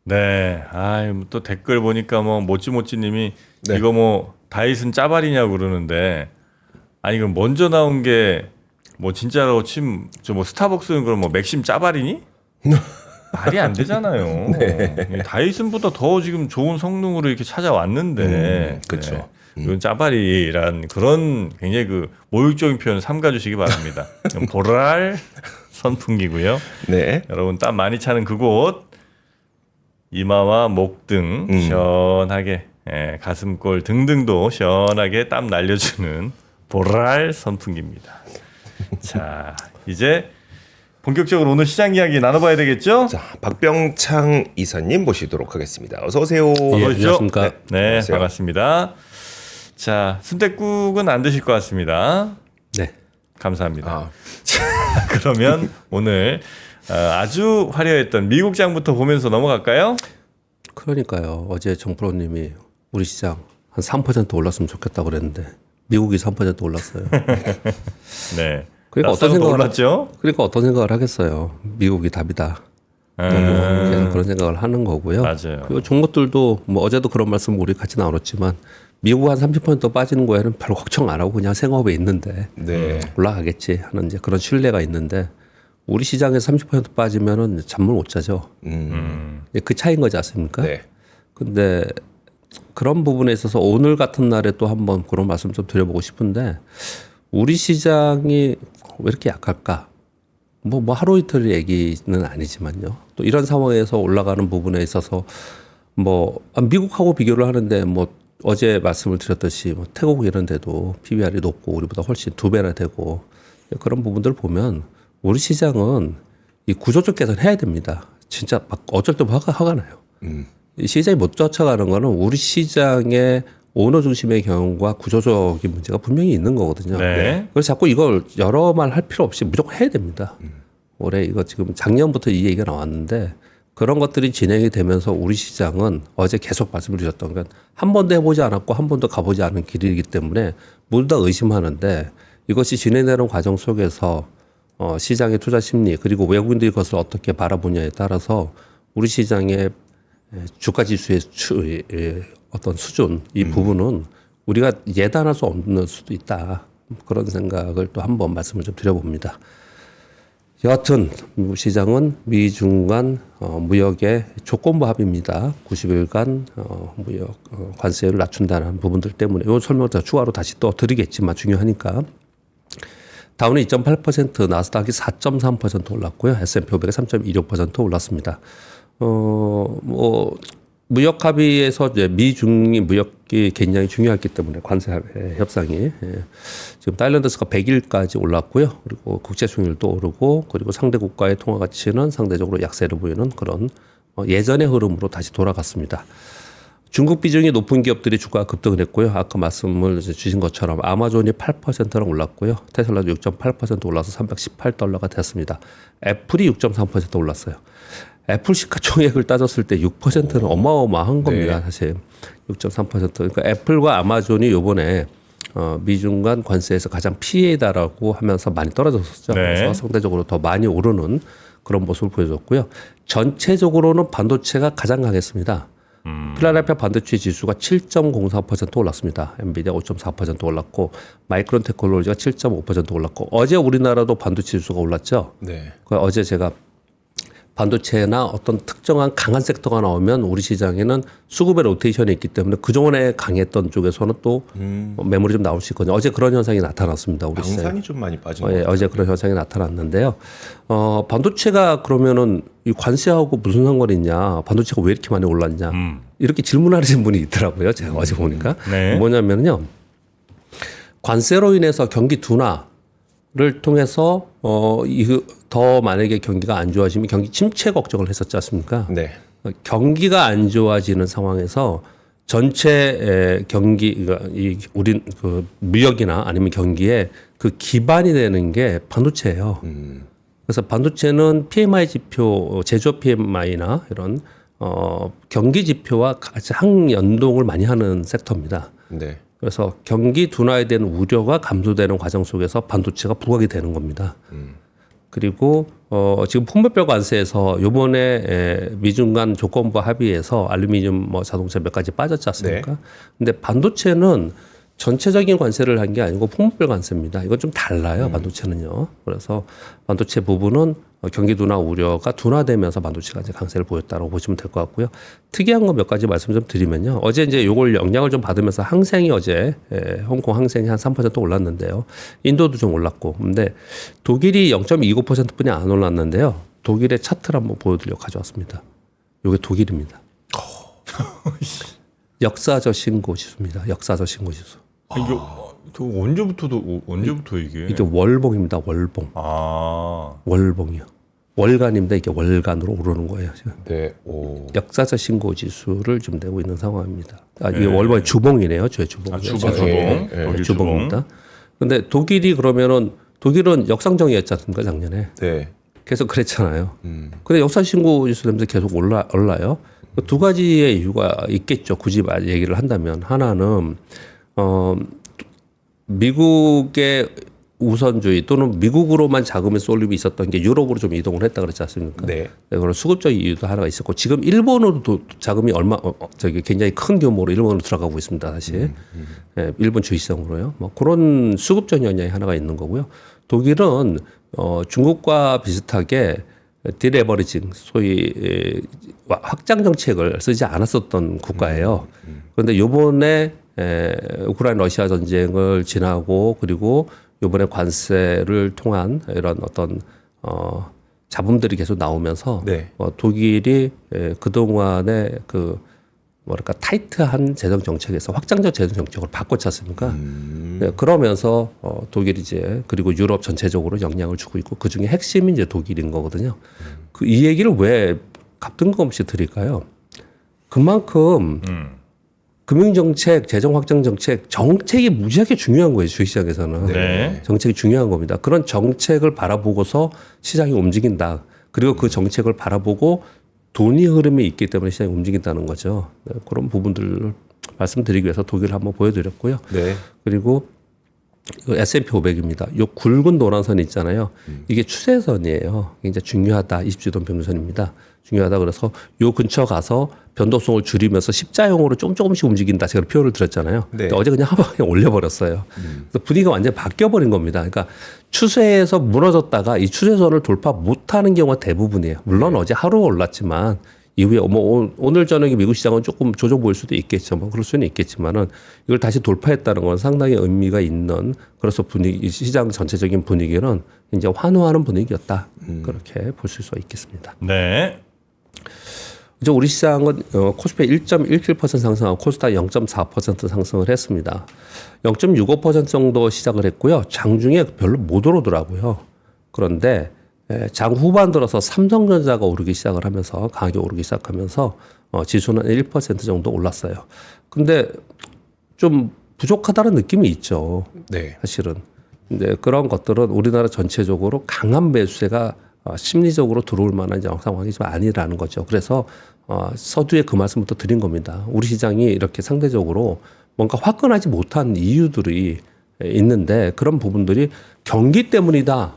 네. 또 댓글 보니까 뭐 모찌모찌님이 네. 이거 뭐 다이슨 짜발이냐고 그러는데 아니 그럼 먼저 나온 게 뭐 진짜로 뭐 스타벅스는 그럼 뭐 맥심 짜발이니? 말이 안 되잖아요. 이 다이슨보다 더 지금 좋은 성능으로 이렇게 찾아왔는데 그렇죠. 이건 짜발이란 그런 굉장히 그 모욕적인 표현을 삼가주시기 바랍니다. 보랄 선풍기고요. 네. 여러분 땀 많이 차는 그곳 이마와 목 등 시원하게 가슴골 등등도 시원하게 땀 날려주는 보랄 선풍기입니다. 자 이제 본격적으로 오늘 시장 이야기 나눠봐야 되겠죠? 자, 박병창 이사님 모시도록 하겠습니다. 어서 오세요. 어서 오십시오. 안녕하십니까. 네, 안녕하세요. 반갑습니다. 자, 순댓국은 안 드실 것 같습니다. 네. 감사합니다. 아, 그러면 오늘 아주 화려했던 미국장부터 보면서 넘어갈까요? 그러니까요. 어제 정프로님이 우리 시장 한 3% 올랐으면 좋겠다고 그랬는데 미국이 3% 올랐어요. 네. 그러니까 어떤 나스닥은 더 생각을 올랐죠? 그러니까 어떤 생각을 하겠어요. 미국이 답이다. 계속 그런 생각을 하는 거고요. 맞아요. 그리고 좋은 것들도 뭐 어제도 그런 말씀 우리 같이 나눴지만 미국 한 30% 빠지는 거에는 별로 걱정 안 하고 그냥 생업에 있는데 네. 올라가겠지 하는 이제 그런 신뢰가 있는데 우리 시장에서 30% 빠지면은 잠을 못 자죠. 그 차이인 거지 않습니까? 네. 근데 그런 부분에 있어서 오늘 같은 날에 또 한번 그런 말씀 좀 드려보고 싶은데 우리 시장이 왜 이렇게 약할까? 뭐 하루 이틀 얘기는 아니지만요. 또 이런 상황에서 올라가는 부분에 있어서 뭐 미국하고 비교를 하는데 뭐 어제 말씀을 드렸듯이 뭐 태국 이런 데도 PBR이 높고 우리보다 훨씬 2배나 되고 그런 부분들을 보면 우리 시장은 이 구조적 개선해야 됩니다. 진짜 막 어쩔 때 화가 나요. 이 시장이 못 쫓아가는 거는 우리 시장의 오너 중심의 경영과 구조적인 문제가 분명히 있는 거거든요. 네. 그래서 자꾸 이걸 여러 말 할 필요 없이 무조건 해야 됩니다. 올해 이거 지금 작년부터 이 얘기가 나왔는데 그런 것들이 진행이 되면서 우리 시장은 어제 계속 말씀을 드렸던 건 한 번도 해보지 않았고 한 번도 가보지 않은 길이기 때문에 모두 다 의심하는데 이것이 진행되는 과정 속에서 시장의 투자 심리 그리고 외국인들이 그것을 어떻게 바라보냐에 따라서 우리 시장의 주가 지수의 어떤 수준 이 부분은 우리가 예단할 수 없는 수도 있다. 그런 생각을 또 한번 말씀을 좀 드려봅니다. 여하튼 미국 시장은 미중 간 무역의 조건부 합의입니다. 90일간 무역 관세를 낮춘다는 부분들 때문에 이 설명을 추가로 다시 또 드리겠지만 중요하니까 다우는 2.8%, 나스닥이 4.3% 올랐고요. S&P 500이 3.26% 올랐습니다. 뭐 무역 합의에서 이제 미중이 무역이 굉장히 중요했기 때문에 관세 협상이 지금 타일랜드스가 100일까지 올랐고요. 그리고 국제 수익률도 오르고 그리고 상대 국가의 통화 가치는 상대적으로 약세를 보이는 그런 예전의 흐름으로 다시 돌아갔습니다. 중국 비중이 높은 기업들이 주가가 급등을 했고요. 아까 말씀을 주신 것처럼 아마존이 8%나 올랐고요. 테슬라도 6.8% 올라서 $318가 됐습니다. 애플이 6.3% 올랐어요. 애플 시가총액을 따졌을 때 6%는 어마어마한 겁니다. 사실 6.3%. 그러니까 애플과 아마존이 요번에 미중 간 관세에서 가장 피해다라고 하면서 많이 떨어졌었죠. 네. 그래서 상대적으로 더 많이 오르는 그런 모습을 보여줬고요. 전체적으로는 반도체가 가장 강했습니다. 필라델피아 반도체 지수가 7.04% 올랐습니다. 엔비디아 5.4% 올랐고 마이크론 테크놀로지가 7.5% 올랐고 어제 우리나라도 반도체 지수가 올랐죠. 네. 어제 제가 반도체나 어떤 특정한 강한 섹터가 나오면 우리 시장에는 수급의 로테이션이 있기 때문에 그동안에 강했던 쪽에서는 또 매물이 좀 나올 수 있거든요. 어제 그런 현상이 나타났습니다. 우리 시장에. 방산이 좀 많이 빠진 것 같아요. 어제 그런 현상이 나타났는데요. 반도체가 그러면은 이 관세하고 무슨 상관이 있냐? 반도체가 왜 이렇게 많이 올랐냐? 이렇게 질문하시는 분이 있더라고요. 제가 어제 보니까. 네. 뭐냐면요. 관세로 인해서 경기 둔화를 통해서 더 만약에 경기가 안 좋아지면 경기 침체 걱정을 했었지 않습니까? 네. 경기가 안 좋아지는 상황에서 전체 경기, 우린 그 무역이나 아니면 경기에 그 기반이 되는 게 반도체예요. 그래서 반도체는 PMI 지표, 제조업 PMI나 이런 경기 지표와 가장 연동을 많이 하는 섹터입니다. 네. 그래서 경기 둔화에 대한 우려가 감소되는 과정 속에서 반도체가 부각이 되는 겁니다. 그리고 지금 품목별 관세에서 요번에 미중 간 조건부 합의에서 알루미늄 뭐 자동차 몇 가지 빠졌지 않습니까? 네. 근데 반도체는 전체적인 관세를 한 게 아니고 품목별 관세입니다. 이건 좀 달라요, 반도체는요. 그래서 반도체 부분은 경기 둔화 우려가 둔화되면서 반도체가 이제 강세를 보였다고 보시면 될 것 같고요. 특이한 거 몇 가지 말씀 좀 드리면요. 어제 이제 요걸 영향을 좀 받으면서 항생이 어제 홍콩 항생이 한 3% 올랐는데요. 인도도 좀 올랐고. 근데 독일이 0.29%뿐이 안 올랐는데요. 독일의 차트를 한번 보여드리려고 가져왔습니다. 요게 독일입니다. 역사적 신고 지수입니다. 역사적 신고 지수. 이게 언제부터 이게? 이게 월봉입니다. 월봉. 월봉이요. 월간입니다. 이게 월간으로 오르는 거예요. 지금. 네. 오. 역사적 신고 지수를 좀 내고 있는 상황입니다. 이게 월봉의 주봉이네요. 주의 주봉. 주봉. 네, 주봉입니다. 근데 독일이 그러면은 독일은 역상정이었지 않습니까 작년에. 네. 계속 그랬잖아요. 근데 역사 신고 지수 되면서 계속 올라요. 두 가지의 이유가 있겠죠. 굳이 얘기를 한다면 하나는 미국의 우선주의 또는 미국으로만 자금의 쏠림이 있었던 게 유럽으로 좀 이동을 했다 그랬지 않습니까? 네. 그런 수급적 이유도 하나가 있었고 지금 일본으로도 자금이 굉장히 큰 규모로 일본으로 들어가고 있습니다. 다시 예, 일본 주의성으로요. 뭐 그런 수급적 영향이 하나가 있는 거고요. 독일은 중국과 비슷하게 디레버리징 소위 확장 정책을 쓰지 않았었던 국가예요. 그런데 요번에 우크라이나 러시아 전쟁을 지나고 그리고 요번에 관세를 통한 이런 어떤 잡음들이 계속 나오면서 네. 독일이 그동안의 그 뭐랄까 타이트한 재정 정책에서 확장적 재정 정책으로 바꿨지 않습니까? 네, 그러면서 독일이 이제 그리고 유럽 전체적으로 영향을 주고 있고 그 중에 핵심이 이제 독일인 거거든요. 이 얘기를 왜 갑등검없이 드릴까요? 그만큼 금융정책, 재정확장 정책이 무지하게 중요한 거예요. 주식시장에서는. 네. 정책이 중요한 겁니다. 그런 정책을 바라보고서 시장이 움직인다. 그리고 그 정책을 바라보고 돈이 흐름이 있기 때문에 시장이 움직인다는 거죠. 네, 그런 부분들을 말씀드리기 위해서 독일을 한번 보여드렸고요. 네. 그리고 이거 S&P 500입니다. 요 굵은 노란선 있잖아요. 이게 추세선이에요. 굉장히 중요하다. 20주移동 평균선입니다. 중요하다. 그래서 요 근처 가서 변동성을 줄이면서 십자형으로 조금씩 움직인다. 제가 표현을 드렸잖아요. 네. 어제 그냥 한 방에 올려버렸어요. 그래서 분위기가 완전히 바뀌어버린 겁니다. 그러니까 추세에서 무너졌다가 이 추세선을 돌파 못하는 경우가 대부분이에요. 물론 어제 하루 올랐지만 이후에 뭐 오늘 저녁에 미국 시장은 조금 조정 보일 수도 있겠죠. 뭐 그럴 수는 있겠지만은 이걸 다시 돌파했다는 건 상당히 의미가 있는 그래서 분위기 시장 전체적인 분위기는 이제 환호하는 분위기였다. 그렇게 보실 수 있겠습니다. 네. 이제 우리 시장은 코스피 1.17% 상승하고 코스닥 0.4% 상승을 했습니다. 0.65% 정도 시작을 했고요. 장중에 별로 못 오르더라고요. 그런데 장 후반 들어서 삼성전자가 오르기 시작을 하면서 강하게 오르기 시작하면서 지수는 1% 정도 올랐어요. 근데 좀 부족하다는 느낌이 있죠. 네. 사실은. 근데 그런 것들은 우리나라 전체적으로 강한 매수세가 심리적으로 들어올 만한 상황이 좀 아니라는 거죠. 그래서 서두에 그 말씀부터 드린 겁니다. 우리 시장이 이렇게 상대적으로 뭔가 화끈하지 못한 이유들이 있는데 그런 부분들이 경기 때문이다.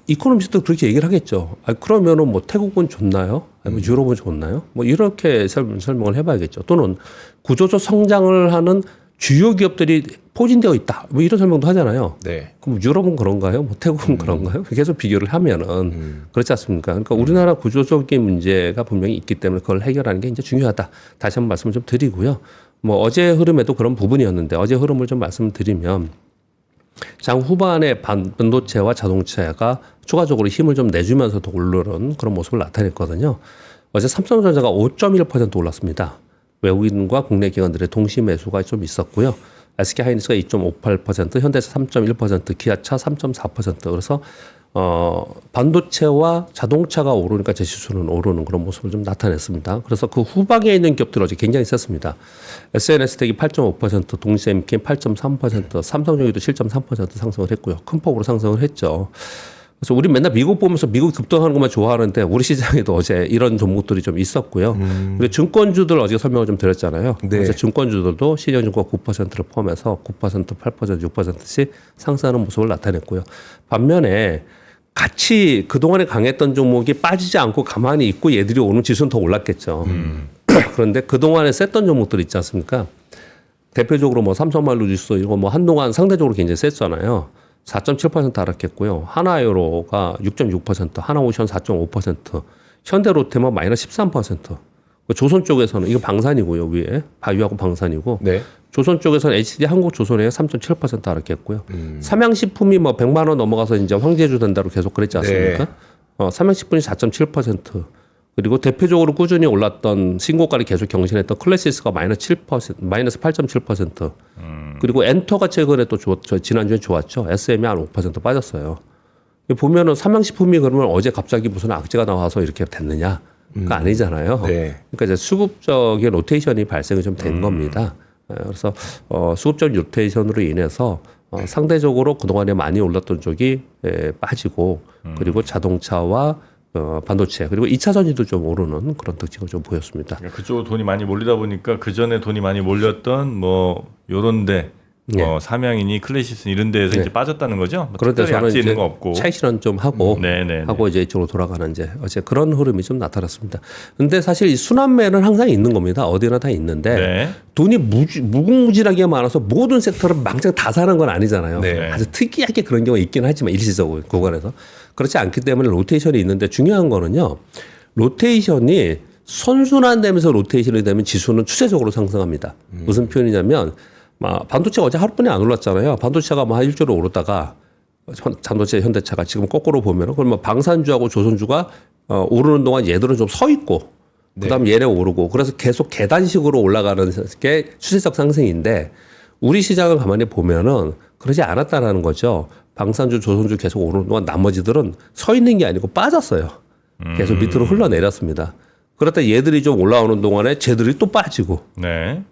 이코노미스트도 그렇게 얘기를 하겠죠. 그러면은 뭐 태국은 좋나요? 아니면 유럽은 좋나요? 뭐 이렇게 설명을 해봐야겠죠. 또는 구조적 성장을 하는 주요 기업들이 포진되어 있다. 뭐 이런 설명도 하잖아요. 네. 그럼 유럽은 그런가요? 뭐 태국은 그런가요? 계속 비교를 하면은 그렇지 않습니까? 그러니까 우리나라 구조적인 문제가 분명히 있기 때문에 그걸 해결하는 게 이제 중요하다. 다시 한번 말씀을 좀 드리고요. 뭐 어제 흐름에도 그런 부분이었는데 어제 흐름을 좀 말씀드리면 장 후반에 반도체와 자동차가 추가적으로 힘을 좀 내주면서도 오르는 그런 모습을 나타냈거든요. 어제 삼성전자가 5.1% 올랐습니다. 외국인과 국내 기관들의 동시 매수가 좀 있었고요. SK하이닉스가 2.58%, 현대차 3.1%, 기아차 3.4%. 그래서 반도체와 자동차가 오르니까 제 지수는 오르는 그런 모습을 좀 나타냈습니다. 그래서 그 후방에 있는 기업들 어제 굉장히 셌습니다. SNS텍이 8.5%, 동시엠킨 8.3%, 삼성전기도 7.3% 상승을 했고요. 큰 폭으로 상승을 했죠. 그래서 우리 맨날 미국 보면서 미국 급등하는 것만 좋아하는데 우리 시장에도 어제 이런 종목들이 좀 있었고요. 그리고 증권주들 어제 설명을 좀 드렸잖아요. 네. 그래서 증권주들도 시장증권 9%를 포함해서 9%, 8%, 6%씩 상승하는 모습을 나타냈고요. 반면에 같이 그동안에 강했던 종목이 빠지지 않고 가만히 있고 얘들이 오는 지수는 더 올랐겠죠. 그런데 그동안에 셌던 종목들 있지 않습니까? 대표적으로 뭐 삼성말루 지수 이거 뭐 한동안 상대적으로 굉장히 셌잖아요. 4.7% 하락했고요. 하나유로가 6.6%, 하나오션 4.5%, 현대로템은 마이너스 13%. 조선 쪽에서는 이거 방산이고요. 위에 바위하고 방산이고. 네. 조선 쪽에서는 HD 한국조선에 3.7% 하락했고요. 삼양식품이 뭐 100만 원 넘어가서 이제 황제주 된다로 계속 그랬지 않습니까? 네. 삼양식품이 4.7%. 그리고 대표적으로 꾸준히 올랐던 신고가를 계속 경신했던 클래시스가 마이너스 7%, 마이너스 8.7%. 그리고 엔터가 최근에 또 지난주에 좋았죠. SM이 한 5% 빠졌어요. 보면은 삼양식품이 그러면 어제 갑자기 무슨 악재가 나와서 이렇게 됐느냐? 가 아니잖아요. 네. 그러니까 이제 수급적인 로테이션이 발생이 좀 된 겁니다. 그래서 수급적 로테이션으로 인해서 상대적으로 그동안에 많이 올랐던 쪽이 빠지고 그리고 자동차와 반도체 그리고 2차 전지도 좀 오르는 그런 특징을 좀 보였습니다. 그러니까 그쪽으로 돈이 많이 몰리다 보니까 그 전에 돈이 많이 몰렸던 뭐 요런데 삼양이니 클래시스 이런 데에서 이제 빠졌다는 거죠. 뭐 그런데 특별히 저는 악재 이제 있는 거 없고. 차익 실현 좀 하고 하고 이제 이쪽으로 돌아가는 이제 어제 그런 흐름이 좀 나타났습니다. 근데 사실 이 순환매는 항상 있는 겁니다. 어디나 다 있는데 돈이 무궁무진하게 많아서 모든 섹터를 망상 다 사는 건 아니잖아요. 네. 아주 특이하게 그런 경우가 있긴 하지만 일시적으로 구간에서 그렇지 않기 때문에 로테이션이 있는데 중요한 거는요. 로테이션이 선순환되면서 로테이션이 되면 지수는 추세적으로 상승합니다. 무슨 표현이냐면 반도체가 어제 하루뿐이 안 올랐잖아요. 반도체가 뭐 한 일주일 오르다가 반도체 현대차가 지금 거꾸로 보면은 그러면 방산주하고 조선주가 오르는 동안 얘들은 좀 서 있고 그다음 얘네 오르고 그래서 계속 계단식으로 올라가는 게 추세적 상승인데 우리 시장을 가만히 보면은 그러지 않았다라는 거죠. 방산주, 조선주 계속 오르는 동안 나머지들은 서 있는 게 아니고 빠졌어요. 계속 밑으로 흘러내렸습니다. 그렇다 얘들이 좀 올라오는 동안에 쟤들이 또 빠지고.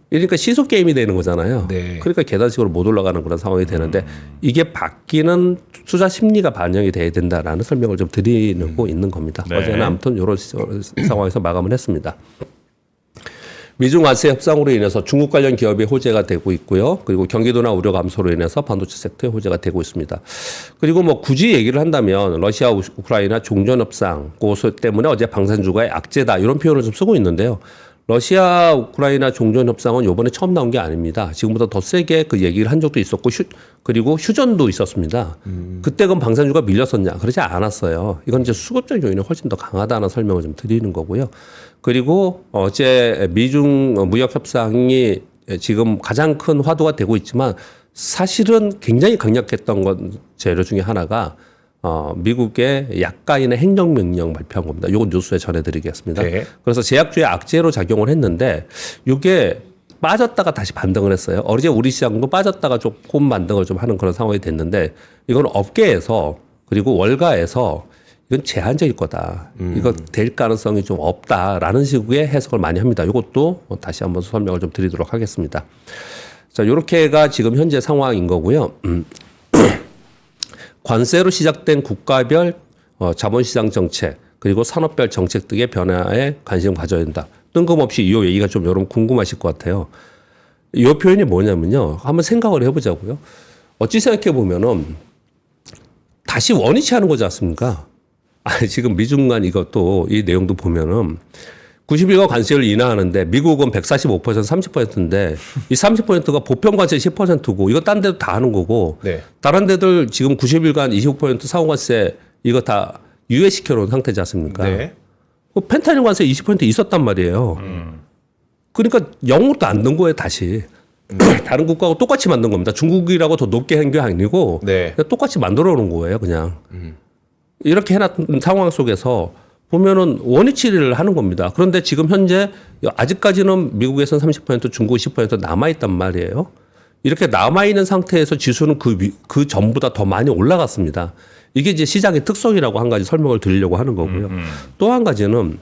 그러니까 시속 게임이 되는 거잖아요. 그러니까 계단식으로 못 올라가는 그런 상황이 되는데 이게 바뀌는 투자 심리가 반영이 돼야 된다라는 설명을 좀 드리고 있는 겁니다. 어제는 아무튼 이런 상황에서 마감을 했습니다. 미중 관세 협상으로 인해서 중국 관련 기업이 호재가 되고 있고요. 그리고 경기도나 우려 감소로 인해서 반도체 섹터에 호재가 되고 있습니다. 그리고 뭐 굳이 얘기를 한다면 러시아 우크라이나 종전 협상 그것 때문에 어제 방산주가의 악재다 이런 표현을 좀 쓰고 있는데요. 러시아 우크라이나 종전 협상은 이번에 처음 나온 게 아닙니다. 지금보다 더 세게 그 얘기를 한 적도 있었고 그리고 휴전도 있었습니다. 그때 그럼 방산주가 밀렸었냐? 그러지 않았어요. 이건 이제 수급적 요인이 훨씬 더 강하다는 설명을 좀 드리는 거고요. 그리고 어제 미중 무역 협상이 지금 가장 큰 화두가 되고 있지만 사실은 굉장히 강력했던 건 재료 중에 하나가 미국의 약가인의 행정명령 발표한 겁니다. 이건 뉴스에 전해드리겠습니다. 그래서 제약주의 악재로 작용을 했는데 이게 빠졌다가 다시 반등을 했어요. 어제 우리 시장도 빠졌다가 조금 반등을 좀 하는 그런 상황이 됐는데 이건 업계에서 그리고 월가에서 이건 제한적일 거다. 이거 될 가능성이 좀 없다라는 식의 해석을 많이 합니다. 이것도 다시 한번 설명을 좀 드리도록 하겠습니다. 자, 이렇게가 지금 현재 상황인 거고요. 관세로 시작된 국가별 자본시장 정책 그리고 산업별 정책 등의 변화에 관심을 가져야 된다. 뜬금없이 이 얘기가 좀 여러분 궁금하실 것 같아요. 이 표현이 뭐냐면요. 한번 생각을 해보자고요. 어찌 생각해 보면은 다시 원위치 하는 거지 않습니까? 지금 미중 간 이것도 이 내용도 보면은 90일간 관세를 인하하는데 미국은 145% 30%인데 이 30%가 보편 관세 10%고 이거 딴 데도 다 하는 거고 다른 데들 지금 90일간 25% 상호관세 이거 다 유예시켜 놓은 상태지 않습니까? 펜타닐 관세 20% 있었단 말이에요. 그러니까 영으로도 안 든 거예요 다시. 다른 국가하고 똑같이 만든 겁니다. 중국이라고 더 높게 한 게 아니고 그냥 똑같이 만들어 놓은 거예요 그냥. 이렇게 해놨던 상황 속에서 보면은 원위치를 하는 겁니다. 그런데 지금 현재 아직까지는 미국에서는 30% 중국 10% 남아있단 말이에요. 이렇게 남아있는 상태에서 지수는 그 전보다 더 많이 올라갔습니다. 이게 이제 시장의 특성이라고 한 가지 설명을 드리려고 하는 거고요. 또 한 가지는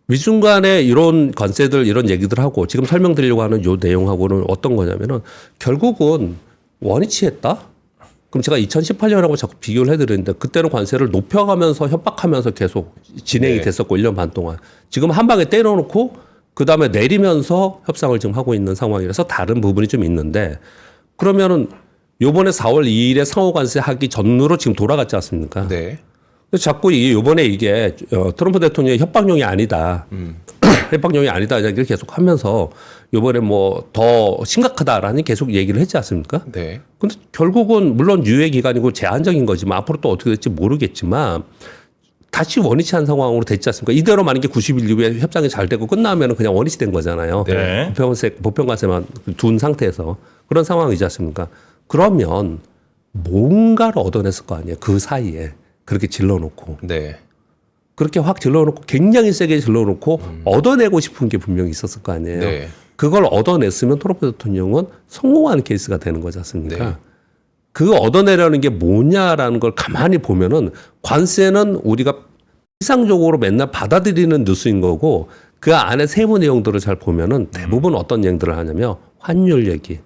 미중 간의 이런 관세들 이런 얘기들 하고 지금 설명드리려고 하는 요 내용하고는 어떤 거냐면은 결국은 원위치했다? 그럼 제가 2018년하고 자꾸 비교를 해드리는데 그때는 관세를 높여가면서 협박하면서 계속 진행이 됐었고 1년 반 동안. 지금 한 방에 때려놓고 그다음에 내리면서 협상을 지금 하고 있는 상황이라서 다른 부분이 좀 있는데 그러면은 요번에 4월 2일에 상호관세 하기 전으로 지금 돌아갔지 않습니까? 네. 그래서 자꾸 요번에 이게 트럼프 대통령의 협박용이 아니다. 협박용이 아니다. 이렇게 계속 하면서 요번에 뭐 더 심각하다라는 계속 얘기를 했지 않습니까? 네. 근데 결국은 물론 유예 기간이고 제한적인 거지만 앞으로 또 어떻게 될지 모르겠지만 다시 원위치 한 상황으로 됐지 않습니까? 이대로 만약에 90일 이후에 협상이 잘 되고 끝나면 그냥 원위치 된 거잖아요. 네. 보편관세만 둔 상태에서 그런 상황이지 않습니까? 그러면 뭔가를 얻어냈을 거 아니에요. 그 사이에 그렇게 질러놓고 네. 그렇게 확 질러놓고 굉장히 세게 질러놓고 얻어내고 싶은 게 분명히 있었을 거 아니에요. 네. 그걸 얻어냈으면 트럼프 대통령은 성공하는 케이스가 되는 거지 않습니까? 네. 그 얻어내려는 게 뭐냐라는 걸 가만히 보면은 관세는 우리가 일상적으로 맨날 받아들이는 뉴스인 거고 그 안에 세부 내용들을 잘 보면은 대부분 어떤 얘기들을 하냐면 환율 얘기,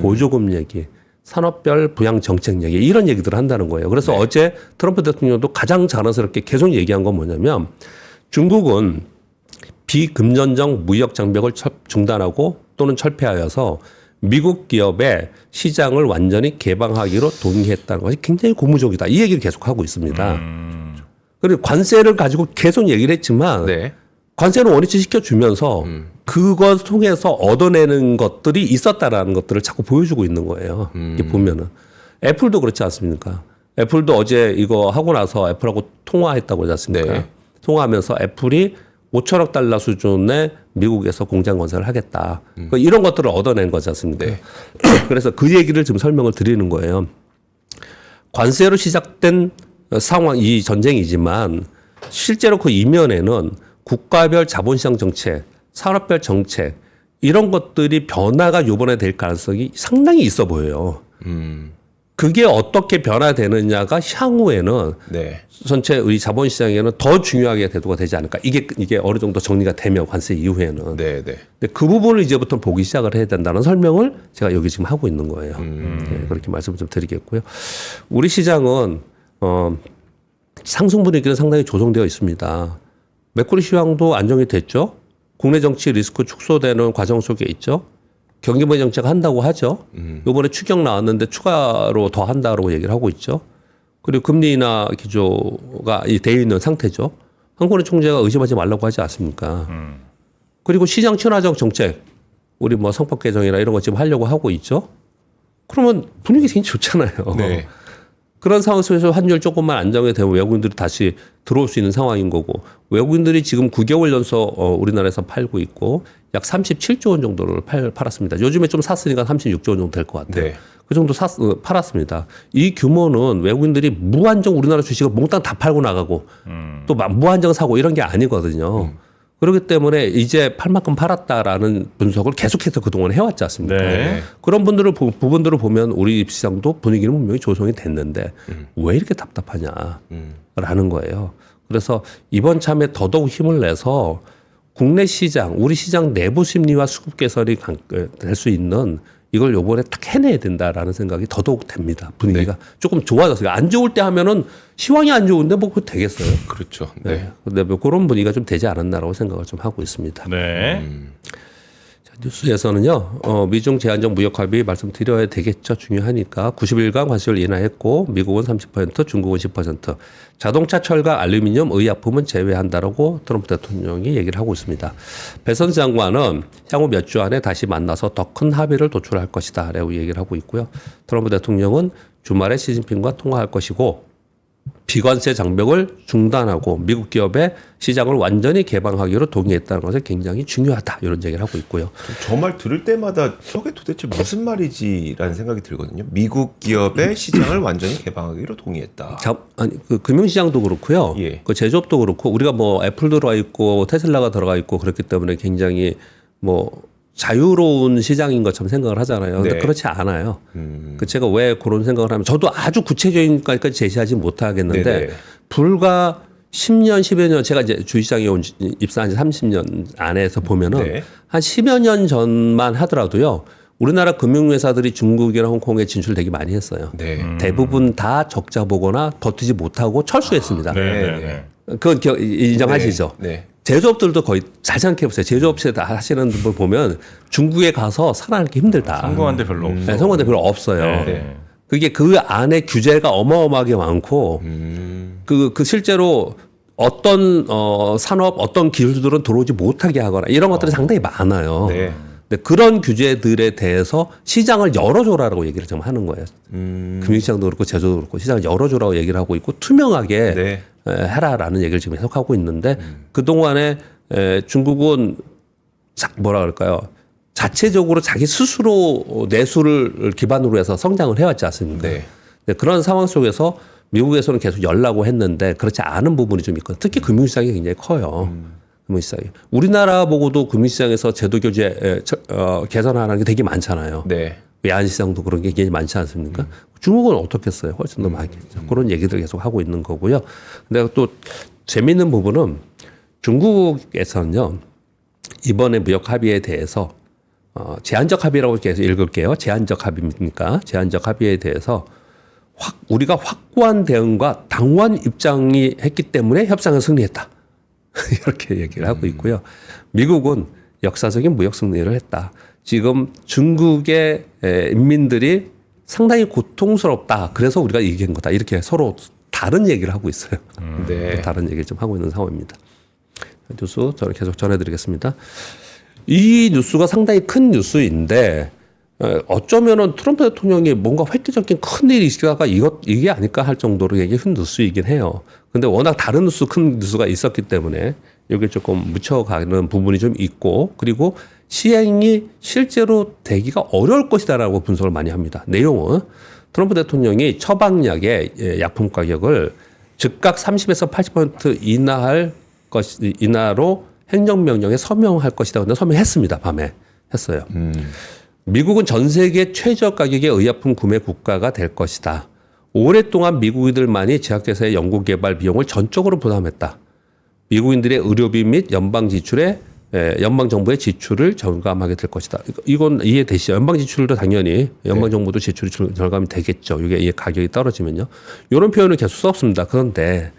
보조금 얘기, 산업별 부양 정책 얘기 이런 얘기들을 한다는 거예요. 그래서 어제 트럼프 대통령도 가장 자랑스럽게 계속 얘기한 건 뭐냐면 중국은 비금전적 무역 장벽을 중단하고 또는 철폐하여서 미국 기업의 시장을 완전히 개방하기로 동의했다는 것이 굉장히 고무적이다. 이 얘기를 계속 하고 있습니다. 그리고 관세를 가지고 계속 얘기를 했지만 네. 관세를 원위치 시켜주면서 그것 통해서 얻어내는 것들이 있었다라는 것들을 자꾸 보여주고 있는 거예요. 이게 보면은. 애플도 그렇지 않습니까? 애플도 어제 이거 하고 나서 애플하고 통화했다고 그러지 않습니까? 네. 통화하면서 애플이 5천억 달러 수준의 미국에서 공장 건설을 하겠다. 그러니까 이런 것들을 얻어낸 거지 않습니까? 네. 그래서 그 얘기를 지금 설명을 드리는 거예요. 관세로 시작된 상황, 이 전쟁이지만 실제로 그 이면에는 국가별 자본시장 정책, 산업별 정책 이런 것들이 변화가 요번에 될 가능성이 상당히 있어 보여요. 그게 어떻게 변화되느냐가 향후에는 네. 전체 우리 자본시장에는 더 중요하게 대두가 되지 않을까. 이게 어느 정도 정리가 되면 관세 이후에는. 네. 네. 근데 그 부분을 이제부터 보기 시작을 해야 된다는 설명을 제가 여기 지금 하고 있는 거예요. 네, 그렇게 말씀을 좀 드리겠고요. 우리 시장은 상승 분위기는 상당히 조성되어 있습니다. 매크로 시황도 안정이 됐죠. 국내 정치 리스크 축소되는 과정 속에 있죠. 경기부의 정책 한다고 하죠. 이번에 추경 나왔는데 추가로 더 한다고 얘기를 하고 있죠. 그리고 금리 인하 기조가 되어 있는 상태죠. 한국은행 총재가 의심하지 말라고 하지 않습니까? 그리고 시장 친화적 정책, 우리 뭐 상법 개정이나 이런 거 지금 하려고 하고 있죠. 그러면 분위기 굉장히 좋잖아요. 네. 그런 상황 속에서 환율 조금만 안정이 되면 외국인들이 다시 들어올 수 있는 상황인 거고 외국인들이 지금 9개월 연속 우리나라에서 팔고 있고 약 37조 원 정도를 팔았습니다. 요즘에 좀 샀으니까 36조 원 정도 될 것 같아요. 네. 그 정도 팔았습니다. 이 규모는 외국인들이 무한정 우리나라 주식을 몽땅 다 팔고 나가고 또 무한정 사고 이런 게 아니거든요. 그렇기 때문에 이제 팔 만큼 팔았다라는 분석을 계속해서 그동안 해왔지 않습니까? 네. 그런 부분들을 보면 우리 시장도 분위기는 분명히 조성이 됐는데 왜 이렇게 답답하냐라는 거예요. 그래서 이번 참에 더더욱 힘을 내서 국내 시장, 우리 시장 내부 심리와 수급 개선이 될 수 있는 이걸 요번에 딱 해내야 된다라는 생각이 더더욱 됩니다. 분위기가 조금 좋아졌어요. 안 좋을 때 하면은 시황이 안 좋은데 뭐 그거 되겠어요. 그렇죠. 네. 네. 근데 뭐 그런 분위기가 좀 되지 않았나라고 생각을 좀 하고 있습니다. 네. 자, 뉴스에서는요, 미중 제한적 무역 합의 말씀드려야 되겠죠. 중요하니까. 90일간 관세를 인하했고, 미국은 30%, 중국은 10%. 자동차, 철강, 알루미늄, 의약품은 제외한다라고 트럼프 대통령이 얘기를 하고 있습니다. 배선 장관은 향후 몇 주 안에 다시 만나서 더 큰 합의를 도출할 것이다. 라고 얘기를 하고 있고요. 트럼프 대통령은 주말에 시진핑과 통화할 것이고, 비관세 장벽을 중단하고 미국 기업의 시장을 완전히 개방하기로 동의했다는 것은 굉장히 중요하다. 이런 얘기를 하고 있고요. 저 말 들을 때마다 저게 도대체 무슨 말이지라는 생각이 들거든요. 미국 기업의 시장을 완전히 개방하기로 동의했다. 그 금융시장도 그렇고요. 예. 그 제조업도 그렇고 우리가 뭐 애플 들어가 있고 테슬라가 들어가 있고 그렇기 때문에 굉장히 뭐 자유로운 시장인 것처럼 생각을 하잖아요. 근데 네. 그렇지 않아요. 그 제가 왜 그런 생각을 하면 저도 아주 구체적인 것까지 제시하지 못하겠는데 네네. 불과 10년, 10여 년 제가 이제 주식시장에 입사한 지 30년 안에서 보면은 네. 한 10여 년 전만 하더라도요. 우리나라 금융회사들이 중국이나 홍콩에 진출되게 많이 했어요. 네. 대부분 다 적자 보거나 버티지 못하고 철수했습니다. 네. 그건 인정하시죠? 네. 제조업들도 거의 잘 생각해보세요. 제조업체 다 하시는 분들 보면 중국에 가서 살아남기 힘들다. 성공한 데 별로 없어. 네, 성공한 데 별로 없어요. 네. 그게 그 안에 규제가 어마어마하게 많고 그 실제로 어떤 산업 어떤 기술들은 들어오지 못하게 하거나 이런 것들이 상당히 많아요. 네. 근데 그런 규제들에 대해서 시장을 열어줘라라고 얘기를 좀 하는 거예요. 금융시장도 그렇고 제조도 그렇고 시장을 열어줘라고 얘기를 하고 있고 투명하게 네. 해라라는 얘기를 지금 계속하고 있는데 그동안에 중국은 뭐라 그럴까요? 자체적으로 자기 스스로 내수를 기반으로 해서 성장을 해왔지 않습니까? 네. 근데 그런 상황 속에서 미국에서는 계속 열라고 했는데 그렇지 않은 부분이 좀 있거든요. 특히 금융시장이 굉장히 커요. 금융시장이. 우리나라 보고도 금융시장에서 제도 교제 개선하는 게 되게 많잖아요. 네. 외환시장도 그런 게 굉장히 많지 않습니까? 중국은 어떻겠어요? 훨씬 더 많겠죠. 그런 얘기들 계속 하고 있는 거고요. 근데 또 재미있는 부분은 중국에서는요. 이번에 무역 합의에 대해서 제한적 합의라고 계속 읽을게요. 제한적 합의입니까? 제한적 합의에 대해서 우리가 확고한 대응과 당원 입장이 했기 때문에 협상을 승리했다. 이렇게 얘기를 하고 있고요. 미국은 역사적인 무역 승리를 했다. 지금 중국의 인민들이 상당히 고통스럽다. 그래서 우리가 이긴 거다. 이렇게 서로 다른 얘기를 하고 있어요. 네. 다른 얘기를 좀 하고 있는 상황입니다. 뉴스 저는 계속 전해드리겠습니다. 이 뉴스가 상당히 큰 뉴스인데 어쩌면은 트럼프 대통령이 뭔가 획기적인 큰 일이 있다가 이게 아닐까 할 정도로 굉장히 큰 뉴스이긴 해요. 근데 워낙 다른 뉴스, 큰 뉴스가 있었기 때문에 여기 조금 묻혀가는 부분이 좀 있고 그리고 시행이 실제로 되기가 어려울 것이다라고 분석을 많이 합니다. 내용은 트럼프 대통령이 처방약의 약품 가격을 즉각 30에서 80% 인하로 행정명령에 서명할 것이다. 근데 서명했습니다. 밤에 했어요. 미국은 전 세계 최저 가격의 의약품 구매 국가가 될 것이다. 오랫동안 미국인들만이 제약회사의 연구개발 비용을 전적으로 부담했다. 미국인들의 의료비 및 연방정부의 지출을 절감하게 될 것이다. 이건 이해되시죠? 연방지출도 당연히 연방정부도 지출이 절감이 되겠죠. 이게 가격이 떨어지면요. 이런 표현을 계속 썼습니다. 그런데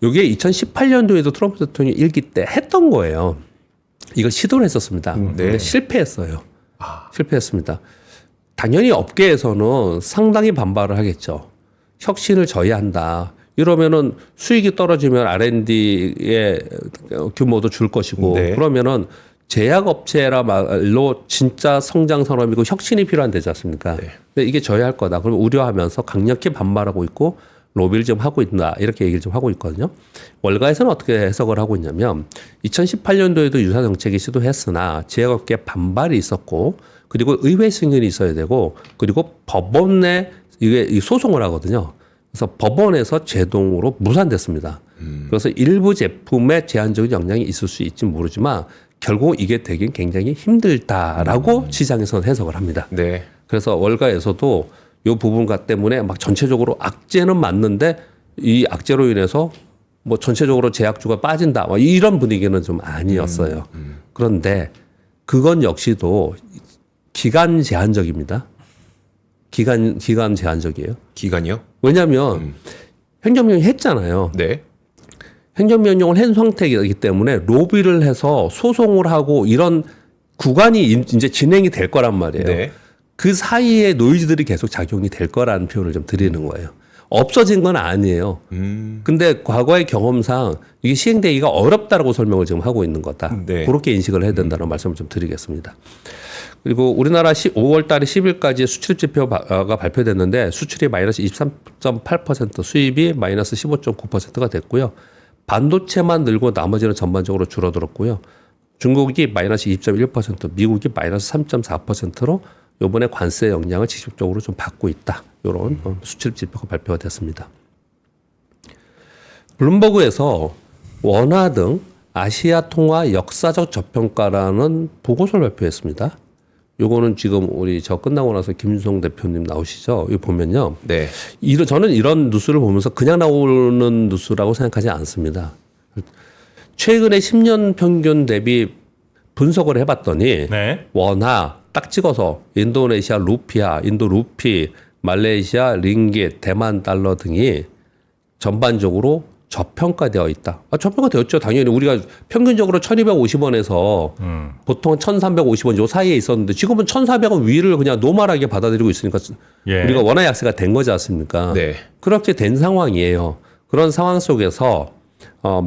이게 2018년도에도 트럼프 대통령이 일기 때 했던 거예요. 이걸 시도를 했었습니다. 근데 실패했어요. 실패했습니다. 당연히 업계에서는 상당히 반발을 하겠죠. 혁신을 저해한다. 이러면은 수익이 떨어지면 R&D의 규모도 줄 것이고 네. 그러면은 제약업체라 말로 진짜 성장 산업이고 혁신이 필요한 데지 않습니까? 네. 근데 이게 저해할 거다. 그럼 우려하면서 강력히 반발하고 있고 로비를 좀 하고 있다. 이렇게 얘기를 좀 하고 있거든요. 월가에서는 어떻게 해석을 하고 있냐면 2018년도에도 유사 정책이 시도했으나 제약업계 반발이 있었고 그리고 의회 승인이 있어야 되고 그리고 법원에 이게 소송을 하거든요. 그래서 법원에서 제동으로 무산됐습니다. 그래서 일부 제품에 제한적인 영향이 있을 수 있지 모르지만 결국 이게 되긴 굉장히 힘들다라고 시장에서는 해석을 합니다. 네. 그래서 월가에서도 이 부분 때문에 막 전체적으로 악재는 맞는데 이 악재로 인해서 뭐 전체적으로 제약주가 빠진다. 뭐 이런 분위기는 좀 아니었어요. 그런데 그건 역시도 기간 제한적입니다. 기간 제한적이에요. 기간이요? 왜냐하면 행정명령 했잖아요. 네. 행정명령을 한 상태이기 때문에 로비를 해서 소송을 하고 이런 구간이 이제 진행이 될 거란 말이에요. 네. 그 사이에 노이즈들이 계속 작용이 될 거라는 표현을 좀 드리는 거예요. 없어진 건 아니에요. 근데 과거의 경험상 이게 시행되기가 어렵다라고 설명을 지금 하고 있는 거다. 네. 그렇게 인식을 해야 된다는 말씀을 좀 드리겠습니다. 그리고 우리나라 5월 달에 10일까지 수출 지표가 발표됐는데 수출이 마이너스 23.8%, 수입이 마이너스 15.9%가 됐고요. 반도체만 늘고 나머지는 전반적으로 줄어들었고요. 중국이 마이너스 2.1%, 미국이 마이너스 3.4%로 이번에 관세 영향을 직접적으로 좀 받고 있다. 이런 수출 지표가 발표가 됐습니다. 블룸버그에서 원화 등 아시아 통화 역사적 저평가라는 보고서를 발표했습니다. 요거는 지금 우리 저 끝나고 나서 김윤성 대표님 나오시죠? 이거 보면요. 네. 저는 이런 뉴스를 보면서 그냥 나오는 뉴스라고 생각하지 않습니다. 최근에 10년 평균 대비 분석을 해봤더니 네. 원화 딱 찍어서 인도네시아 루피아, 인도 루피, 말레이시아 링깃, 대만 달러 등이 전반적으로 저평가되어 있다. 저평가되었죠. 당연히 우리가 평균적으로 1,250원에서 보통 1,350원 요 사이에 있었는데 지금은 1,400원 위를 그냥 노멀하게 받아들이고 있으니까 예. 우리가 원화 약세가 된 거지 않습니까? 네. 그렇게 된 상황이에요. 그런 상황 속에서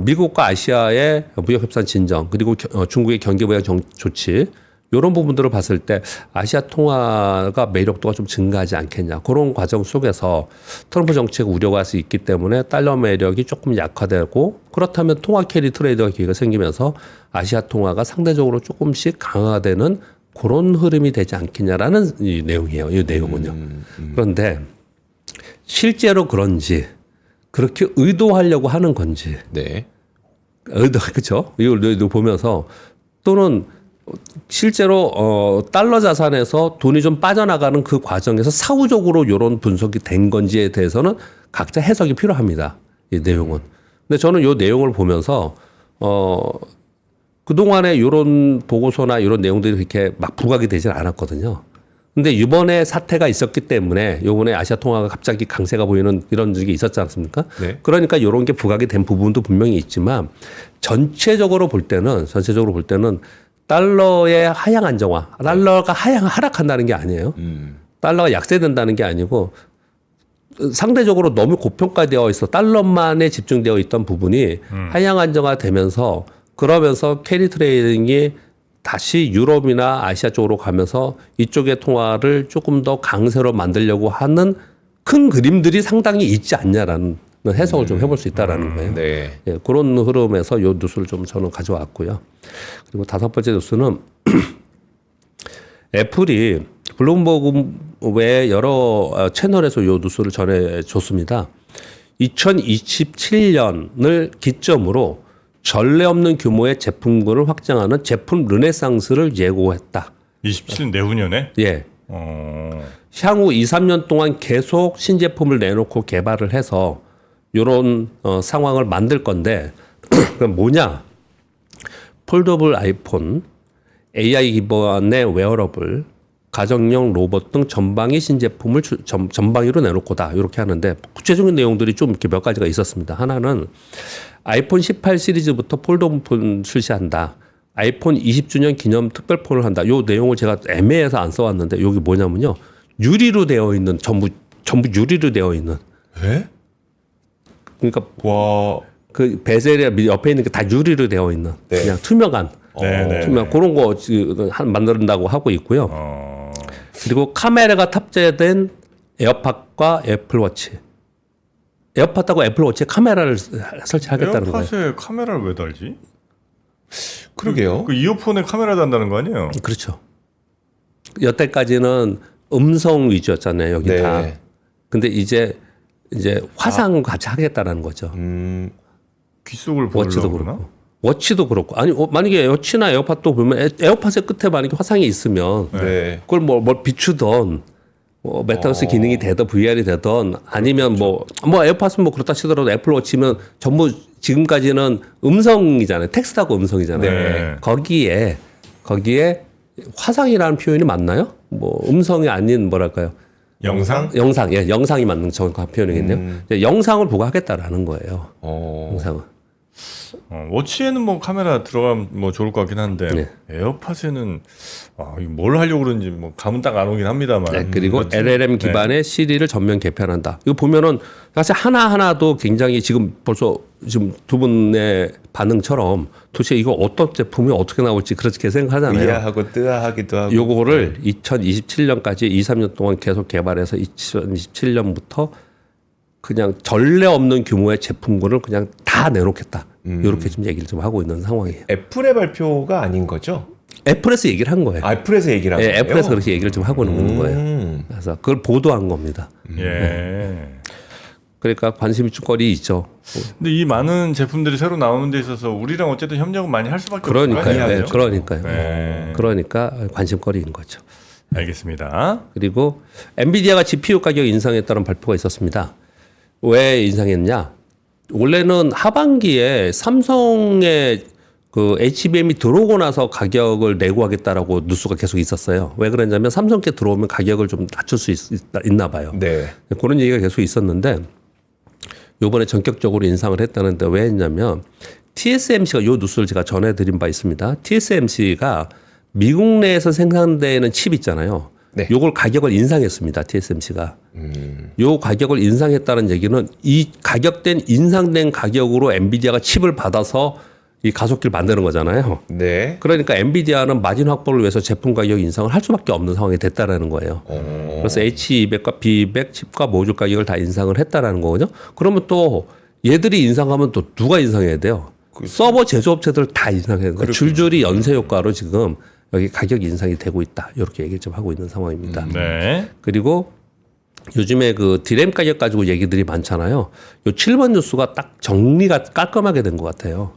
미국과 아시아의 무역협상 진정 그리고 중국의 경기부양 조치 이런 부분들을 봤을 때 아시아 통화가 매력도가 좀 증가하지 않겠냐. 그런 과정 속에서 트럼프 정책 우려가 수 있기 때문에 달러 매력이 조금 약화되고 그렇다면 통화 캐리 트레이드가 기회가 생기면서 아시아 통화가 상대적으로 조금씩 강화되는 그런 흐름이 되지 않겠냐라는 이 내용이에요. 이 내용은요. 그런데 실제로 그런지 그렇게 의도하려고 하는 건지 네. 그렇죠. 이걸 보면서 또는 실제로 달러 자산에서 돈이 좀 빠져나가는 그 과정에서 사후적으로 이런 분석이 된 건지에 대해서는 각자 해석이 필요합니다. 이 내용은. 근데 저는 이 내용을 보면서 그동안에 이런 보고서나 이런 내용들이 그렇게 막 부각이 되진 않았거든요. 근데 이번에 사태가 있었기 때문에 요번에 아시아 통화가 갑자기 강세가 보이는 이런 적이 있었지 않습니까? 네. 그러니까 이런 게 부각이 된 부분도 분명히 있지만 전체적으로 볼 때는 달러의 하향 안정화, 달러가 하락한다는 게 아니에요. 달러가 약세된다는 게 아니고 상대적으로 너무 고평가되어 있어 달러만에 집중되어 있던 부분이 하향 안정화되면서 그러면서 캐리 트레이딩이 다시 유럽이나 아시아 쪽으로 가면서 이쪽의 통화를 조금 더 강세로 만들려고 하는 큰 그림들이 상당히 있지 않냐라는 해석을 좀 해볼 수 있다라는 거예요. 네. 예, 그런 흐름에서 요 뉴스를 좀 저는 가져왔고요. 그리고 다섯 번째 뉴스는 애플이 블룸버그 외 여러 채널에서 요 뉴스를 전해줬습니다. 2027년을 기점으로 전례 없는 규모의 제품군을 확장하는 제품 르네상스를 예고했다. 27년 내후년에? 예. 향후 2, 3년 동안 계속 신제품을 내놓고 개발을 해서 이런 상황을 만들 건데 그럼 뭐냐? 폴더블 아이폰, AI 기반의 웨어러블, 가정용 로봇 등 전방위 신제품을 전방위로 내놓고다 이렇게 하는데 구체적인 내용들이 좀 이렇게 몇 가지가 있었습니다. 하나는 아이폰 18 시리즈부터 폴더블 출시한다. 아이폰 20주년 기념 특별폰을 한다. 요 내용을 제가 애매해서 안 써왔는데 여기 뭐냐면요. 유리로 되어 있는 전부 유리로 되어 있는. 예? 그러니까 와. 그 베젤이 옆에 있는 게 다 유리로 되어 있는 네. 그냥 투명한 네. 투명 그런 거 만든다고 하고 있고요. 그리고 카메라가 탑재된 에어팟과 애플워치. 에어팟하고 애플워치에 카메라를 설치하겠다는 거예요. 에어팟에 카메라를 왜 달지? 그러게요. 그 이어폰에 카메라 단다는 거 아니에요? 그렇죠. 여태까지는 음성 위주였잖아요. 여기 네. 다. 근데 이제 화상 같이 하겠다라는 거죠. 귀 속을 워치도 보려고 그렇고. 워치도 그렇고. 아니 만약에 워치나 에어팟도 보면 에어팟의 끝에 만약에 화상이 있으면 네. 그걸 뭘 비추던 메타버스 기능이 되던 VR이 되던 아니면 뭐 에어팟은 뭐 그렇다 치더라도 애플워치면 전부 지금까지는 음성이잖아요. 텍스트하고 음성이잖아요. 네. 거기에 화상이라는 표현이 맞나요? 뭐 음성이 아닌 뭐랄까요? 영상? 영상이 맞는 정확한 표현이겠네요. 이제 영상을 보고 하겠다라는 거예요. 영상은. 워치에는 뭐 카메라 들어가면 뭐 좋을 것 같긴 한데 네. 에어팟에는 이거 뭘 하려고 그런지 뭐 감은 딱 안 오긴 합니다만. 네, 그리고 여튼, LLM 기반의 시리를 전면 개편한다. 이거 보면은 사실 하나하나도 굉장히 지금 벌써 지금 두 분의 반응처럼 도대체 이거 어떤 제품이 어떻게 나올지 그렇게 생각하잖아요. 의아하고 뜨아하기도 하고. 요거를 2027년까지 2, 3년 동안 계속 개발해서 2027년부터 그냥 전례 없는 규모의 제품군을 그냥 다 내놓겠다. 이렇게 지금 얘기를 좀 하고 있는 상황이에요. 애플의 발표가 아닌 거죠? 애플에서 얘기를 한 거예요. 애플에서 얘기를 한 예, 거예요? 애플에서 그렇게 얘기를 좀 하고 있는 거예요. 그래서 그걸 보도한 겁니다. 예. 그러니까 관심이 쭉거리 있죠. 근데 이 많은 제품들이 새로 나오는 데 있어서 우리랑 어쨌든 협력은 많이 할 수밖에 없어요. 그러니까요. 그러니까요. 네. 그러니까 관심거리인 거죠. 알겠습니다. 그리고 엔비디아가 GPU 가격 인상에 따른 발표가 있었습니다. 왜 인상했냐? 원래는 하반기에 삼성의 그 HBM이 들어오고 나서 가격을 내고 하겠다라고 뉴스가 계속 있었어요. 왜 그랬냐면 삼성께 들어오면 가격을 좀 낮출 수 있나 봐요. 네. 그런 얘기가 계속 있었는데 요번에 전격적으로 인상을 했다는데 왜 했냐면 TSMC가 요 뉴스를 제가 전해드린 바 있습니다. TSMC가 미국 내에서 생산되는 칩 있잖아요. 네. 요걸 가격을 인상했습니다. TSMC가. 요 가격을 인상했다는 얘기는 이 가격된 인상된 가격으로 엔비디아가 칩을 받아서 이 가속기를 만드는 거잖아요. 네. 그러니까 엔비디아는 마진 확보를 위해서 제품 가격 인상을 할 수밖에 없는 상황이 됐다라는 거예요. 그래서 H200과 B200 칩과 모듈 가격을 다 인상을 했다라는 거거든요. 그러면 또 얘들이 인상하면 또 누가 인상해야 돼요? 서버 제조업체들 다 인상해야 돼요. 그러니까 줄줄이 연쇄 효과로 지금 여기 가격 인상이 되고 있다. 이렇게 얘기를 좀 하고 있는 상황입니다. 네. 그리고 요즘에 그 디램 가격 가지고 얘기들이 많잖아요. 요 7번 뉴스가 딱 정리가 깔끔하게 된 것 같아요.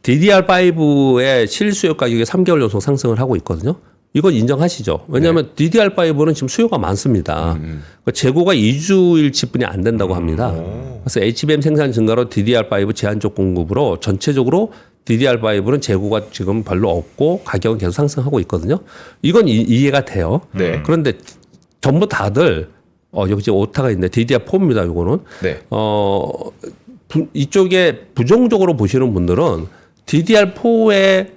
DDR5의 실수요 가격이 3개월 연속 상승을 하고 있거든요. 이건 인정하시죠? 왜냐하면 DDR5는 지금 수요가 많습니다. 그러니까 재고가 2주일치뿐이 안 된다고 합니다. 그래서 HBM 생산 증가로 DDR5 제한적 공급으로 전체적으로 DDR5는 재고가 지금 별로 없고 가격은 계속 상승하고 있거든요. 이건 이해가 돼요. 네. 그런데 전부 다들 여기 지금 오타가 있는데 DDR4입니다. 요거는 네. 이쪽에 부정적으로 보시는 분들은 DDR4의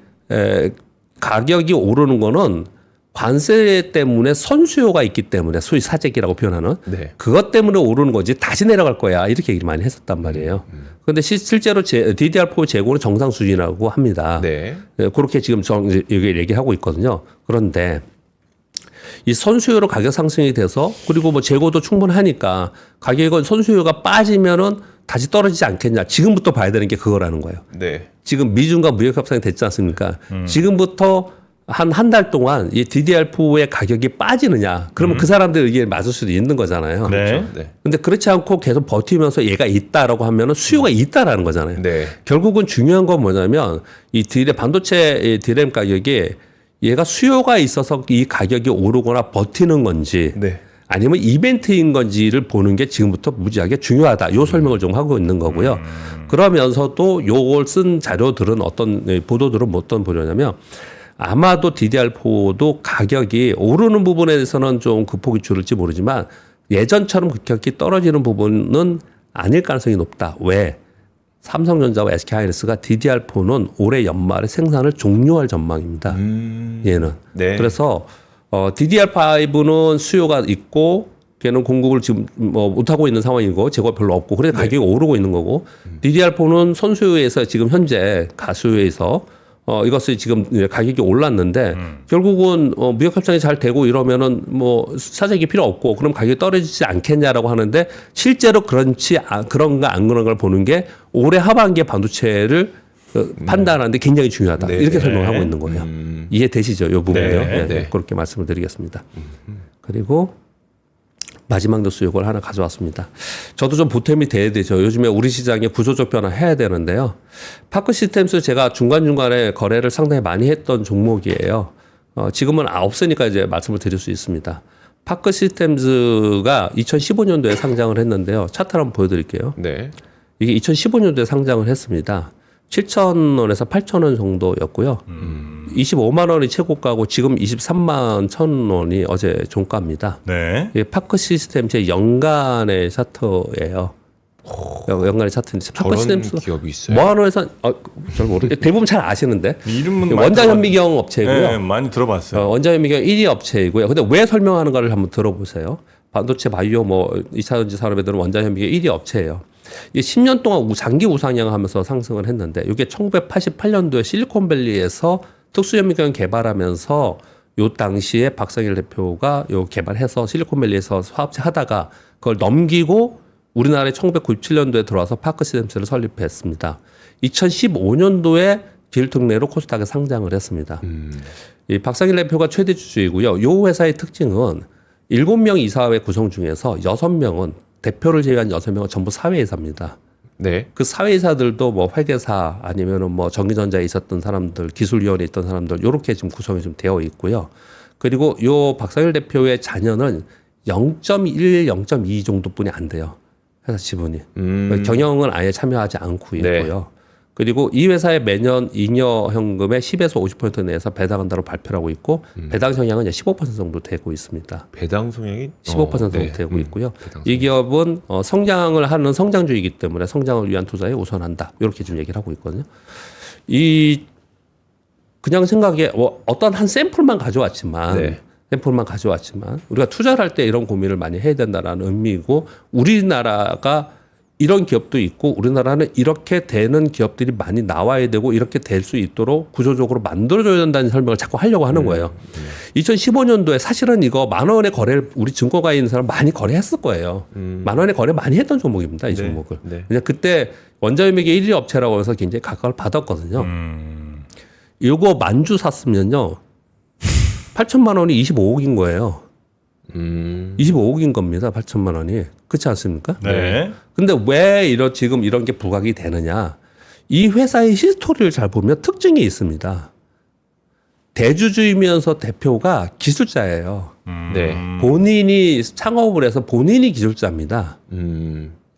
가격이 오르는 거는 관세 때문에 선수요가 있기 때문에 소위 사재기라고 표현하는 네. 그것 때문에 오르는 거지 다시 내려갈 거야 이렇게 얘기를 많이 했었단 말이에요. 그런데 실제로 DDR4 재고는 정상 수준이라고 합니다. 네. 그렇게 지금 여기 얘기하고 있거든요. 그런데 이 선수요로 가격 상승이 돼서 그리고 뭐 재고도 충분하니까 가격은 선수요가 빠지면은 다시 떨어지지 않겠냐. 지금부터 봐야 되는 게 그거라는 거예요. 네. 지금 미중과 무역 협상이 됐지 않습니까? 지금부터 한 달 동안 이 DDR4의 가격이 빠지느냐. 그러면 그 사람들 의견에 맞을 수도 있는 거잖아요. 네. 네. 근데 그렇지 않고 계속 버티면서 얘가 있다라고 하면은 수요가 있다라는 거잖아요. 네. 결국은 중요한 건 뭐냐면 이 반도체 디램 가격이 얘가 수요가 있어서 이 가격이 오르거나 버티는 건지 네. 아니면 이벤트인 건지를 보는 게 지금부터 무지하게 중요하다. 요 설명을 좀 하고 있는 거고요. 그러면서도 요걸 쓴 자료들은 보도들은 어떤 보려냐면 아마도 DDR4도 가격이 오르는 부분에 대해서는 좀 극폭이 줄을지 모르지만 예전처럼 급격히 떨어지는 부분은 아닐 가능성이 높다. 왜? 삼성전자와 SK하이닉스가 DDR4는 올해 연말에 생산을 종료할 전망입니다. 얘는. 네. 그래서 DDR5는 수요가 있고 걔는 공급을 지금 못하고 있는 상황이고 재고가 별로 없고 그래서 가격이 오르고 있는 거고 DDR4는 선수요에서 지금 현재 가수요에서 이것이 지금 가격이 올랐는데 결국은 무역 협상이 잘 되고 이러면은 뭐 사재기 필요 없고 그럼 가격이 떨어지지 않겠냐라고 하는데 실제로 그런가 안 그런가를 보는 게 올해 하반기에 반도체를 판단하는데 굉장히 중요하다. 네. 이렇게 설명하고 있는 거예요. 이해되시죠? 이 부분요. 네. 네. 그렇게 말씀을 드리겠습니다. 그리고 마지막 뉴스 이걸 하나 가져왔습니다. 저도 좀 보탬이 돼야 되죠. 요즘에 우리 시장에 구조적 변화 해야 되는데요. 파크 시스템스 제가 중간중간에 거래를 상당히 많이 했던 종목이에요. 지금은 없으니까 이제 말씀을 드릴 수 있습니다. 파크 시스템즈가 2015년도에 상장을 했는데요. 차트를 한번 보여드릴게요. 네. 이게 2015년도에 상장을 했습니다. 7,000원에서 8,000원 정도였고요. 25만 원이 최고가고 지금 23만 1,000원이 어제 종가입니다. 네. 이게 파크 시스템 제 연간의 차트예요. 연간의 차트인데 파크 저런 시스템 기업이 있어요. 모아놓에서 잘 모르겠어요. 대부분 잘 아시는데 이름은 원자 현미경 업체고요. 네, 많이 들어봤어요. 원자 현미경 1위 업체이고요. 근데 왜 설명하는가를 한번 들어보세요. 반도체 바이오 뭐 2차 전지 산업에 들은 원자 현미경 1위 업체예요. 이게 10년 동안 장기 우상향하면서 상승을 했는데 이게 1988년도에 실리콘밸리에서 특수현미경 개발하면서 요 당시에 박상일 대표가 요 개발해서 실리콘밸리에서 사업체 하다가 그걸 넘기고 우리나라에 1997년도에 들어와서 파크 시스템스를 설립했습니다. 2015년도에 길특례로 코스닥에 상장을 했습니다. 이 박상일 대표가 최대 주주이고요. 요 회사의 특징은 7명 이사회 구성 중에서 6명은 대표를 제외한 6명은 전부 사회이사입니다. 네. 그 사회이사들도 뭐 회계사 아니면은 뭐 전기전자에 있었던 사람들, 기술위원회에 있던 사람들 요렇게 지금 구성이 좀 되어 있고요. 그리고 요 박상일 대표의 자녀는 0.1, 0.2 정도뿐이 안 돼요. 회사 지분이. 경영은 아예 참여하지 않고 있고요. 네. 그리고 이 회사에 매년 잉여 현금의 10에서 50% 내에서 배당한다고 발표를 하고 있고 배당 성향은 이제 15% 정도 되고 있습니다. 배당 성향이 15% 정도 네. 되고 있고요. 배당 이 기업은 성장을 하는 성장주이기 때문에 성장을 위한 투자에 우선한다. 이렇게 좀 얘기를 하고 있거든요. 이 그냥 생각에 어떤 한 샘플만 가져왔지만 네. 우리가 투자를 할 때 이런 고민을 많이 해야 된다는 의미이고 우리나라가 이런 기업도 있고 우리나라는 이렇게 되는 기업들이 많이 나와야 되고 이렇게 될 수 있도록 구조적으로 만들어줘야 된다는 설명을 자꾸 하려고 하는 거예요. 2015년도에 사실은 이거 10,000원의 거래를 우리 증권가에 있는 사람 많이 거래했을 거예요. 10,000원의 거래 많이 했던 종목입니다. 이 종목을. 네. 그냥 그때 원자유매개 1위 업체라고 해서 굉장히 각광을 받았거든요. 이거 만주 샀으면요. 8천만 원이 25억인 거예요. 25억인 겁니다. 8천만 원이. 그렇지 않습니까? 네. 근데 왜 지금 이런 게 부각이 되느냐? 이 회사의 히스토리를 잘 보면 특징이 있습니다. 대주주이면서 대표가 기술자예요. 네. 본인이 창업을 해서 본인이 기술자입니다.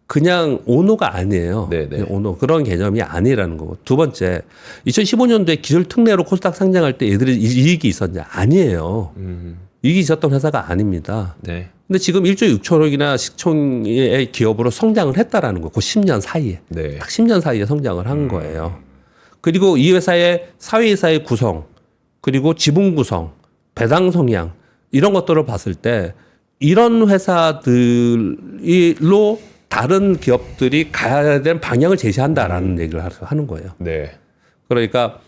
그냥 오너가 아니에요. 네네. 그냥 오너 그런 개념이 아니라는 거고. 두 번째, 2015년도에 기술 특례로 코스닥 상장할 때 얘들이 이익이 있었냐? 아니에요. 이익이 있었던 회사가 아닙니다. 네. 근데 지금 1조 6천억이나 시총의 기업으로 성장을 했다라는 거고, 그 10년 사이에. 네. 딱 10년 사이에 성장을 한 거예요. 그리고 이 회사의 사회이사의 구성, 그리고 지분 구성, 배당 성향, 이런 것들을 봤을 때, 이런 회사들로 다른 기업들이 가야 되는 방향을 제시한다라는 얘기를 하는 거예요. 네. 그러니까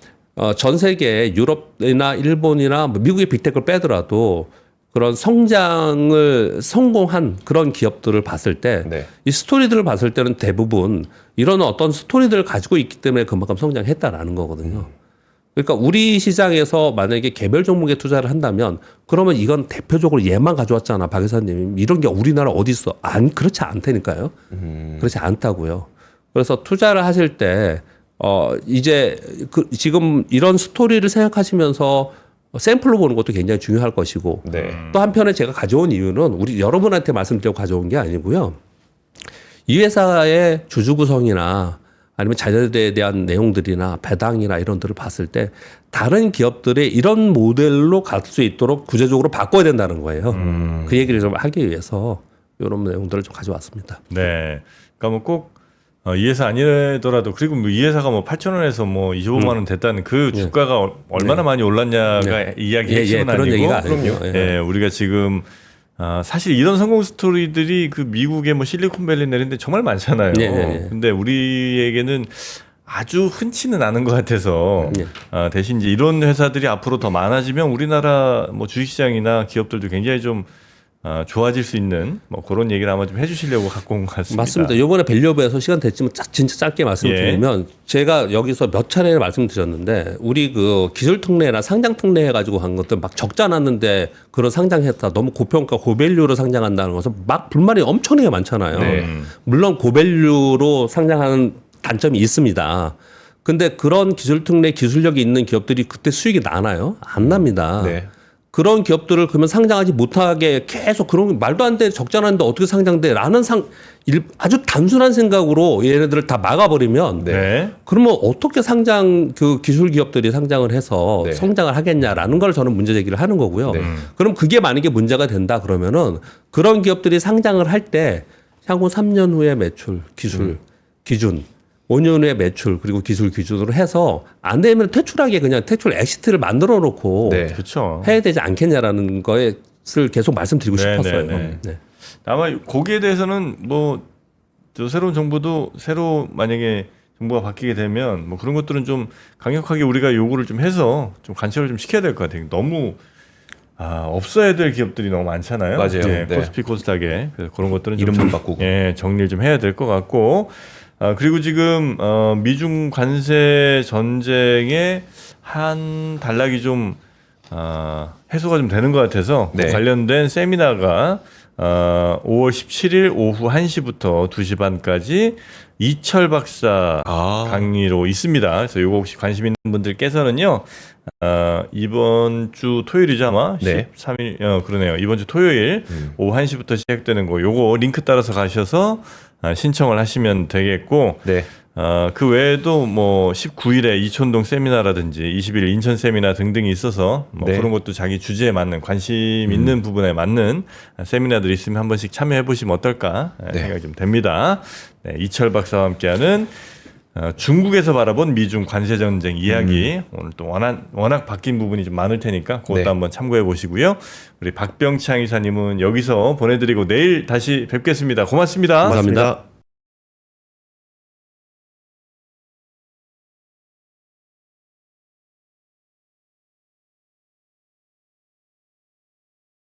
전 세계 유럽이나 일본이나 미국의 빅테크를 빼더라도 그런 성장을 성공한 그런 기업들을 봤을 때 네. 이 스토리들을 봤을 때는 대부분 이런 어떤 스토리들을 가지고 있기 때문에 그만큼 성장했다라는 거거든요. 그러니까 우리 시장에서 만약에 개별 종목에 투자를 한다면 그러면 이건 대표적으로 얘만 가져왔잖아, 박 회사님. 이런 게 우리나라 어디 있어? 그렇지 않다니까요. 그렇지 않다고요. 그래서 투자를 하실 때 이제 지금 이런 스토리를 생각하시면서 샘플로 보는 것도 굉장히 중요할 것이고 네. 또 한편에 제가 가져온 이유는 우리 여러분한테 말씀드리려고 가져온 게 아니고요. 이 회사의 주주 구성이나 아니면 자녀들에 대한 내용들이나 배당이나 이런 들을 봤을 때 다른 기업들의 이런 모델로 갈 수 있도록 구체적으로 바꿔야 된다는 거예요. 그 얘기를 좀 하기 위해서 이런 내용들을 좀 가져왔습니다. 네. 그러니까 뭐 꼭 이 회사 아니더라도 그리고 뭐 이 회사가 뭐 8,000원에서 뭐 25만 원 됐다는 그 주가가 얼마나 많이 올랐냐가 이야기의 핵심은 그런 아니고 얘기가 아니고요. 예, 우리가 지금 사실 이런 성공 스토리들이 그 미국의 뭐 실리콘밸리 내린데 정말 많잖아요. 근데 우리에게는 아주 흔치는 않은 것 같아서 대신 이제 이런 회사들이 앞으로 더 많아지면 우리나라 뭐 주식시장이나 기업들도 굉장히 좀 좋아질 수 있는 뭐 그런 얘기를 아마 좀 해주시려고 갖고 온 것 같습니다. 맞습니다. 이번에 밸류업에서 시간 됐지만 진짜 짧게 말씀드리면 제가 여기서 몇 차례 말씀드렸는데 우리 그 기술 특례나 상장 특례 해가지고 한 것들 막 적자 났는데 그런 상장했다 너무 고평가 고밸류로 상장한다는 것은 막 불만이 엄청나게 많잖아요. 물론 고밸류로 상장하는 단점이 있습니다. 근데 그런 기술 특례 기술력이 있는 기업들이 그때 수익이 나나요? 안 납니다. 네. 그런 기업들을 그러면 상장하지 못하게 계속 그런 말도 안 돼 적자 나는데 어떻게 상장돼라는 아주 단순한 생각으로 얘네들을 다 막아버리면 네. 그러면 어떻게 그 기술 기업들이 상장을 해서 성장을 하겠냐라는 걸 저는 문제 제기를 하는 거고요. 그럼 그게 만약에 문제가 된다 그러면은 그런 기업들이 상장을 할 때 향후 3년 후에 매출 기술 기준 5년 후에 매출 그리고 기술 기준으로 해서 안 되면 퇴출하게 그냥 퇴출 엑시트를 만들어 놓고 그렇죠. 해야 되지 않겠냐라는 것을 계속 말씀드리고 싶었어요. 네. 아마 거기에 대해서는 뭐 저 새로운 정부도 새로 만약에 정부가 바뀌게 되면 뭐 그런 것들은 좀 강력하게 우리가 요구를 좀 해서 좀 관철을 좀 시켜야 될 것 같아요. 너무 없어야 될 기업들이 너무 많잖아요. 맞아요. 네. 코스피 코스닥에 그래서 그런 것들은 이름만 바꾸고 정리를 좀 해야 될 것 같고 그리고 지금 미중 관세 전쟁에 한 단락이 좀 해소가 좀 되는 것 같아서 그 관련된 세미나가 5월 17일 오후 1시부터 2시 반까지 이철 박사 강의로 있습니다. 그래서 이거 혹시 관심 있는 분들께서는요 이번 주 토요일이죠 아마 13일 그러네요. 이번 주 토요일 오후 1시부터 시작되는 거 요거 링크 따라서 가셔서 신청을 하시면 되겠고 그 외에도 뭐 19일에 이촌동 세미나라든지 20일 인천 세미나 등등이 있어서 뭐 네. 그런 것도 자기 주제에 맞는 관심 있는 부분에 맞는 세미나들이 있으면 한 번씩 참여해 보시면 어떨까 네. 생각이 좀 됩니다. 네, 이철 박사와 함께하는 중국에서 바라본 미중 관세 전쟁 이야기 오늘 또 워낙 바뀐 부분이 좀 많을 테니까 그것도 네. 한번 참고해 보시고요. 우리 박병창 이사님은 여기서 보내드리고 내일 다시 뵙겠습니다. 고맙습니다. 감사합니다. 고맙습니다.